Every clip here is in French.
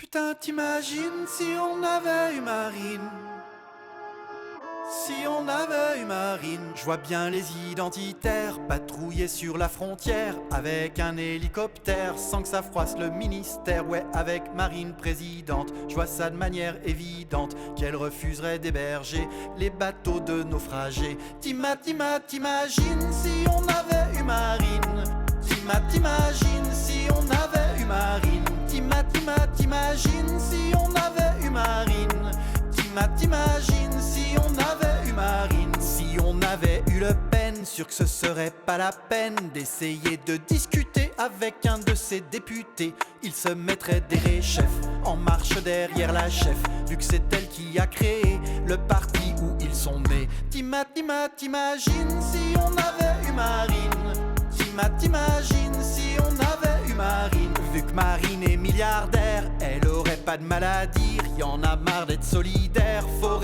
Putain, t'imagines si on avait eu Marine? Si on avait eu Marine, je vois bien les identitaires patrouiller sur la frontière avec un hélicoptère sans que ça froisse le ministère. Ouais, avec Marine présidente, je vois ça de manière évidente qu'elle refuserait d'héberger les bateaux de naufragés. T'imagines si on avait eu Marine? T'imagines si on avait eu Marine? T'imagines si on avait eu Marine? T'imagines si on avait eu Marine? Si on avait eu Le Pen, sûr que ce serait pas la peine d'essayer de discuter avec un de ses députés. Il se mettrait des réchefs en marche derrière la chef, vu que c'est elle qui a créé le parti où ils sont nés. T'imagines si on avait eu Marine? T'imagines si on avait eu Marine? Vu que Marine est milliardaire, elle aurait pas de mal à dire. Y'en a marre d'être solidaire, faut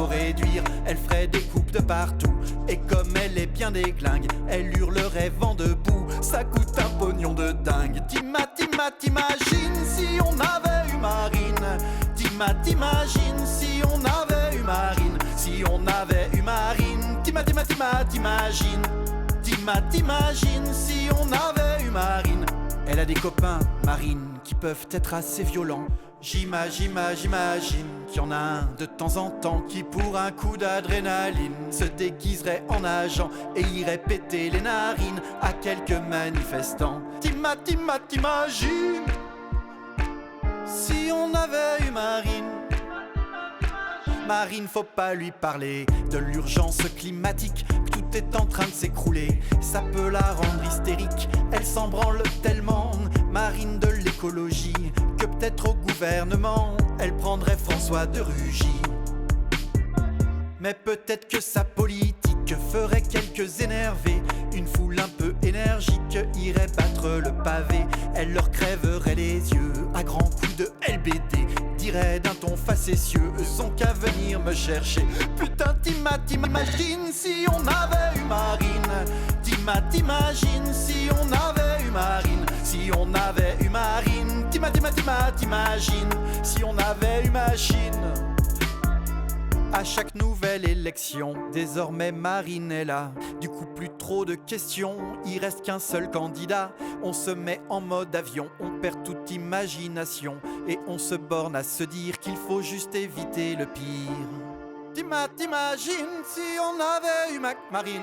réduire. Elle ferait des coupes de partout, et comme elle est bien déglingue, elle hurlerait vent debout. Ça coûte un pognon de dingue. T'imagines si on avait eu Marine? T'imagines si on avait eu Marine? Si on avait eu Marine? T'imagines si on avait eu Marine? Elle a des copains, Marine, qui peuvent être assez violents. J'imagine qu'il y en a un de temps en temps qui pour un coup d'adrénaline se déguiserait en agent et irait péter les narines à quelques manifestants. T'imagines si on avait eu Marine? Marine, faut pas lui parler de l'urgence climatique, que tout est en train de s'écrouler. Ça peut la rendre hystérique, elle s'en branle tellement, Marine de l'écologie, que peut-être au gouvernement, elle prendrait François de Rugy. Mais peut-être que sa politique ferait quelques énervés, une foule un peu énergique irait battre le pavé. Elle leur crèverait les yeux à grands coups de LBD, dirait d'un ton facétieux, eux ont qu'à venir me chercher. Putain, t'imagines si on avait eu Marine? T'imagines si on avait eu Marine? Si on avait eu Marine? T'imagines si on avait eu Machine? À chaque nouvelle élection, désormais Marine est là. Du coup plus trop de questions, il reste qu'un seul candidat. On se met en mode avion, on perd toute imagination, et on se borne à se dire qu'il faut juste éviter le pire. T'imagines si on avait eu Marine?